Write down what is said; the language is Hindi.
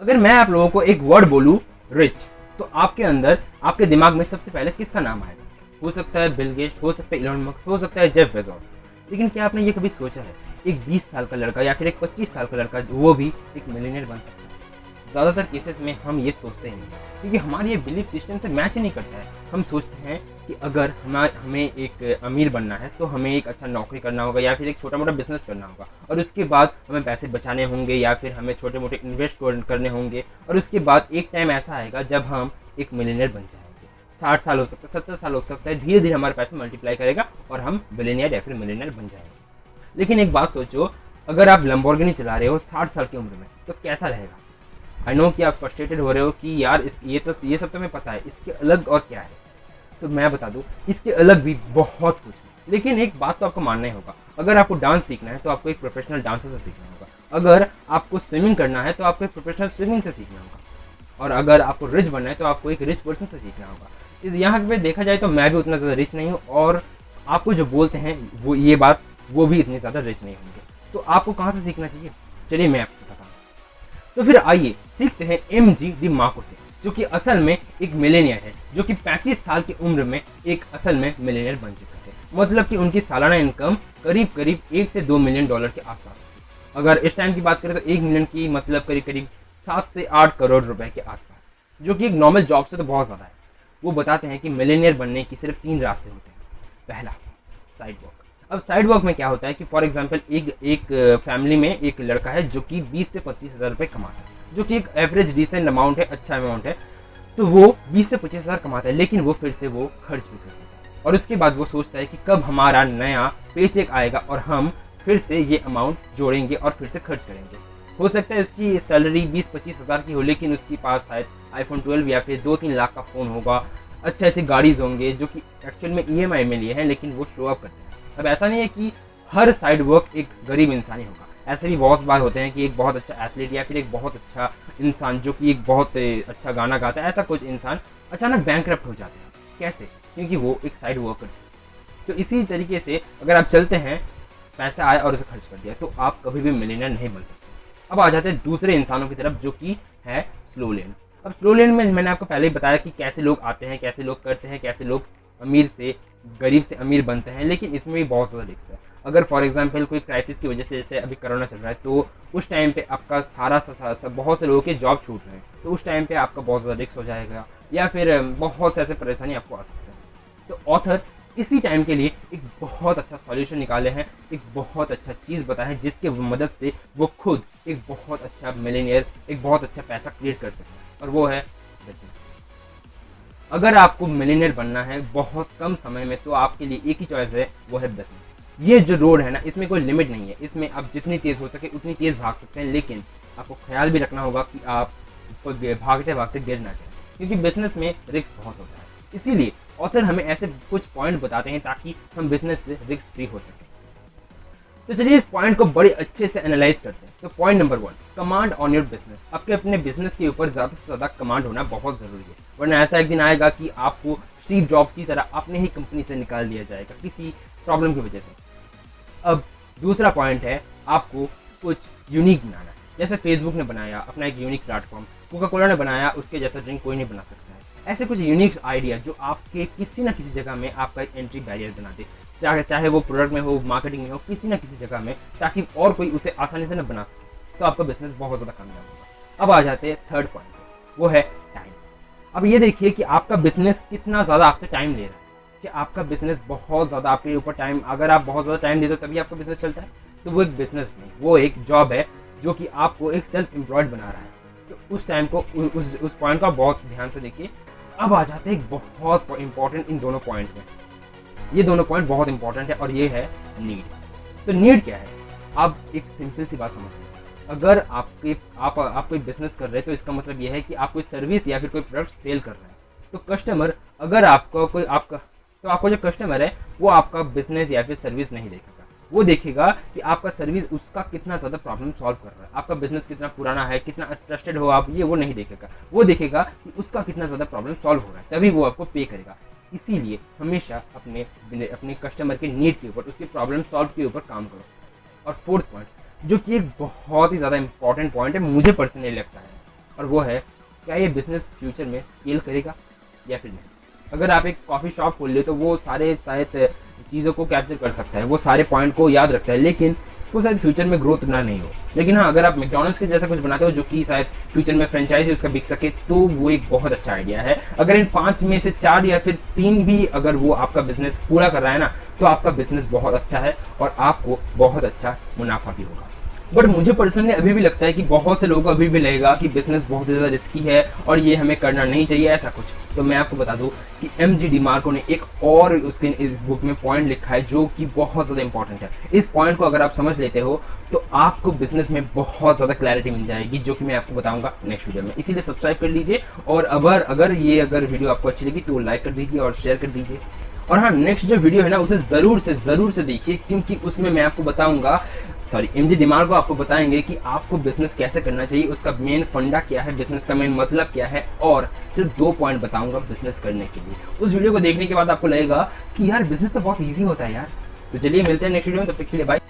अगर मैं आप लोगों को एक वर्ड बोलूँ रिच, तो आपके अंदर आपके दिमाग में सबसे पहले किसका नाम आएगा? हो सकता है बिल गेट्स, हो सकता है इलॉन मस्क, हो सकता है जेफ बेजोस। लेकिन क्या आपने ये कभी सोचा है एक 20 साल का लड़का या फिर एक 25 साल का लड़का वो भी एक मिलियनेयर बन सकता है? ज़्यादातर केसेस में हम ये सोचते ही नहीं, क्योंकि हमारी ये बिलीफ सिस्टम से मैच ही नहीं करता है। हम सोचते हैं कि अगर हमें एक अमीर बनना है तो हमें एक अच्छा नौकरी करना होगा या फिर एक छोटा मोटा बिजनेस करना होगा, और उसके बाद हमें पैसे बचाने होंगे या फिर हमें छोटे मोटे इन्वेस्ट करने होंगे, और उसके बाद एक टाइम ऐसा आएगा जब हम एक मिलियनेयर बन जाएंगे। 60 साल हो सकता है, 70 साल हो सकता है, धीरे धीरे हमारे पैसे मल्टीप्लाई करेगा और हम बिलियनियर या फिर मिलियनेयर बन जाएंगे। लेकिन एक बात सोचो, अगर आप लैम्बोर्गिनी चला रहे हो 60 साल की उम्र में, तो कैसा रहेगा? आई नो कि आप फ्रस्ट्रेटेड हो रहे हो कि यार ये सब तो हमें पता है, इसके अलग और क्या है? तो मैं बता दूं, इसके अलग भी बहुत कुछ है। लेकिन एक बात तो आपको मानना ही होगा, अगर आपको डांस सीखना है तो आपको एक प्रोफेशनल डांसर से सीखना होगा, अगर आपको स्विमिंग करना है तो आपको एक प्रोफेशनल स्विमिंग से सीखना होगा, और अगर आपको रिच बनना है तो आपको एक रिच पर्सन से सीखना होगा। यहाँ पे देखा जाए तो मैं भी उतना ज़्यादा रिच नहीं हूँ, और आपको जो बोलते हैं वो ये बात वो भी इतने ज़्यादा रिच नहीं होंगे। तो आपको कहाँ से सीखना चाहिए? चलिए मैं आपको बताता हूँ। तो फिर आइए सीखते हैं MG डिमार्को से, जो कि असल में एक मिलेनियर है, जो कि 35 साल की उम्र में एक असल में मिलेनियर बन चुके थे। मतलब कि उनकी सालाना इनकम करीब करीब 1 से 2 मिलियन डॉलर के आसपास थी। अगर इस टाइम की बात करें तो 1 मिलियन की मतलब करीब करीब 7 से 8 करोड़ रुपए के आसपास, जो कि एक नॉर्मल जॉब से तो बहुत ज़्यादा है। वो बताते हैं कि मिलेनियर बनने की सिर्फ 3 रास्ते होते हैं। पहला, साइड वर्क। अब साइड वर्क में क्या होता है कि फॉर एग्जांपल एक फैमिली में एक लड़का है जो कि 20 से 25 हज़ार रुपये कमाता है, जो कि एक एवरेज डिसेंट अमाउंट है, अच्छा अमाउंट है। तो वो 20 से 25 हज़ार कमाता है, लेकिन वो फिर से वो खर्च भी करता है, और उसके बाद वो सोचता है कि कब हमारा नया पेचेक आएगा और हम फिर से ये अमाउंट जोड़ेंगे और फिर से खर्च करेंगे। हो सकता है उसकी सैलरी 20-25 हज़ार की हो, लेकिन उसके पास शायद iPhone 12 या फिर 2-3 लाख का फ़ोन होगा, अच्छे अच्छे गाड़ीज होंगे जो कि एक्चुअल में EMI में लिए हैं, लेकिन वो शो अप करते हैं। अब ऐसा नहीं है कि हर साइड वर्क एक गरीब इंसान ही होगा, ऐसे भी बहुत बार होते हैं कि एक बहुत अच्छा एथलीट या फिर एक बहुत अच्छा इंसान जो कि एक बहुत अच्छा गाना गाता है, ऐसा कुछ इंसान अचानक बैंकरप्ट हो जाते हैं। कैसे? क्योंकि वो एक साइड वर्कर थे। तो इसी तरीके से अगर आप चलते हैं, पैसा आया और उसे खर्च कर दिया, तो आप कभी भी मिलियनर नहीं बन सकते। अब आ जाते हैं दूसरे इंसानों की तरफ, जो कि है स्लो लेन। अब स्लो लेन में मैंने आपको पहले ही बताया कि कैसे लोग आते हैं, कैसे लोग करते हैं, कैसे लोग गरीब से अमीर बनते हैं, लेकिन इसमें भी बहुत ज़्यादा रिस्क है। अगर फॉर एग्जांपल कोई क्राइसिस की वजह से, जैसे अभी कोरोना चल रहा है, तो उस टाइम पे आपका बहुत से लोगों के जॉब छूट रहे हैं, तो उस टाइम पे आपका बहुत ज़्यादा रिस्क हो जाएगा, या फिर बहुत से ऐसे परेशानी आपको आ सकते हैं। तो ऑथर इसी टाइम के लिए एक बहुत अच्छा सॉल्यूशन निकाले हैं, एक बहुत अच्छा चीज़ बताया है, जिसके मदद से वो खुद एक बहुत अच्छा मिलियनियर, एक बहुत अच्छा पैसा क्रिएट कर सकते हैं, और वो है बिजनेस। अगर आपको मिलियनियर बनना है बहुत कम समय में, तो आपके लिए एक ही चॉइस है, वो है बिजनेस। ये जो रोड है ना, इसमें कोई लिमिट नहीं है, इसमें आप जितनी तेज़ हो सके उतनी तेज़ भाग सकते हैं, लेकिन आपको ख्याल भी रखना होगा कि आप भागते भागते गिर ना जाए, क्योंकि बिजनेस में रिस्क बहुत होता है। इसीलिए ऑथर हमें ऐसे कुछ पॉइंट बताते हैं ताकि हम बिजनेस से रिस्क फ्री हो सकें। तो चलिए इस पॉइंट को बड़े अच्छे से एनालाइज करते हैं। तो point number 1, command on your business. आपके अपने बिजनेस के ऊपर ज़्यादा से ज़्यादा कमांड होना बहुत ज़रूरी है, वरना ऐसा एक दिन आएगा कि आपको स्टीव जॉब्स की तरह अपने ही कंपनी से निकाल दिया जाएगा किसी प्रॉब्लम की वजह से। अब दूसरा पॉइंट है, आपको कुछ यूनिक बनाना है। जैसे फेसबुक ने बनाया अपना एक यूनिक प्लेटफॉर्म, कोका कोला ने बनाया उसके जैसा ड्रिंक कोई नहीं बना सकता है। ऐसे कुछ यूनिक आइडिया जो आपके किसी ना किसी जगह में आपका एक एंट्री बैरियर बना दे, चाहे वो प्रोडक्ट में हो, मार्केटिंग में हो, किसी ना किसी जगह में, ताकि और कोई उसे आसानी से न बना सके, तो आपका बिजनेस बहुत ज़्यादा कामयाब होगा। अब आ जाते हैं थर्ड पॉइंट पे, वो है टाइम। अब ये देखिए कि आपका बिजनेस कितना ज़्यादा आपसे टाइम ले रहा है, कि आपका बिजनेस बहुत ज़्यादा आपके ऊपर टाइम, अगर आप बहुत ज़्यादा टाइम देते हो तभी आपका बिजनेस चलता है, तो वो एक बिजनेस नहीं, वो एक जॉब है जो कि आपको एक सेल्फ एम्प्लॉयड बना रहा है। तो उस टाइम को उस पॉइंट का बहुत ध्यान से देखिए। अब आ जाते हैं बहुत इंपॉर्टेंट इन दोनों पॉइंट में, ये दोनों पॉइंट बहुत इंपॉर्टेंट है, और ये है नीड। तो नीड क्या है? आप एक सिंपल सी बात समझ लीजिए, अगर आप कोई बिजनेस कर रहे हैं, तो इसका मतलब ये है कि आप कोई सर्विस या फिर कोई प्रोडक्ट सेल कर रहे हैं। तो कस्टमर, अगर आपको जो कस्टमर है वो आपका बिजनेस या फिर सर्विस नहीं देखेगा, वो देखेगा कि आपका सर्विस उसका कितना ज़्यादा प्रॉब्लम सॉल्व कर रहा है, आपका बिजनेस कितना पुराना है, कितना ट्रस्टेड हो आप, ये वो नहीं देखेगा, वो देखेगा कि उसका कितना ज़्यादा प्रॉब्लम सॉल्व हो रहा है, तभी वो आपको पे करेगा। इसीलिए हमेशा अपने कस्टमर के नीड के ऊपर, उसके प्रॉब्लम सॉल्व के ऊपर काम करो। और फोर्थ पॉइंट, जो कि एक बहुत ही ज़्यादा इंपॉर्टेंट पॉइंट है, मुझे पर्सनली लगता है, और वो है क्या ये बिजनेस फ्यूचर में स्केल करेगा या फिर नहीं। अगर आप एक कॉफ़ी शॉप खोल ले तो वो सारे शायद चीज़ों को कैप्चर कर सकता है, वो सारे पॉइंट को याद रखता है, लेकिन वो शायद फ्यूचर में ग्रोथ ना नहीं हो। लेकिन हाँ, अगर आप मैकडॉनल्ड्स के जैसा कुछ बनाते हो जो कि शायद फ्यूचर में फ्रेंचाइजी उसका बिक सके, तो वो एक बहुत अच्छा आइडिया है। अगर इन 5 में से 4 या फिर 3 भी अगर वो आपका बिजनेस पूरा कर रहा है ना, तो आपका बिजनेस बहुत अच्छा है और आपको बहुत अच्छा मुनाफा भी होगा। बट मुझे पर्सनली अभी भी लगता है कि बहुत से लोगों को अभी भी लगेगा कि बिजनेस बहुत ज़्यादा रिस्की है और ये हमें करना नहीं चाहिए ऐसा कुछ। तो मैं आपको बता दूं कि एम.जी. डिमार्को ने एक और उसके इस बुक में पॉइंट लिखा है जो कि बहुत ज़्यादा इंपॉर्टेंट है। इस पॉइंट को अगर आप समझ लेते हो तो आपको बिजनेस में बहुत ज़्यादा क्लैरिटी मिल जाएगी, जो कि मैं आपको बताऊंगा नेक्स्ट वीडियो में। इसीलिए सब्सक्राइब कर लीजिए और अगर वीडियो आपको अच्छी लगी तो लाइक कर दीजिए और शेयर कर दीजिए। और हाँ, नेक्स्ट जो वीडियो है ना उसे ज़रूर से देखिए, क्योंकि उसमें मैं आपको बताऊंगा एम.जी. डिमार्को आपको बताएंगे कि आपको बिजनेस कैसे करना चाहिए, उसका मेन फंडा क्या है, बिजनेस का मेन मतलब क्या है, और सिर्फ 2 पॉइंट बताऊंगा बिजनेस करने के लिए। उस वीडियो को देखने के बाद आपको लगेगा कि यार बिजनेस तो बहुत ईजी होता है यार। तो चलिए मिलते हैं नेक्स्ट वीडियो में, तब तक के लिए बाय।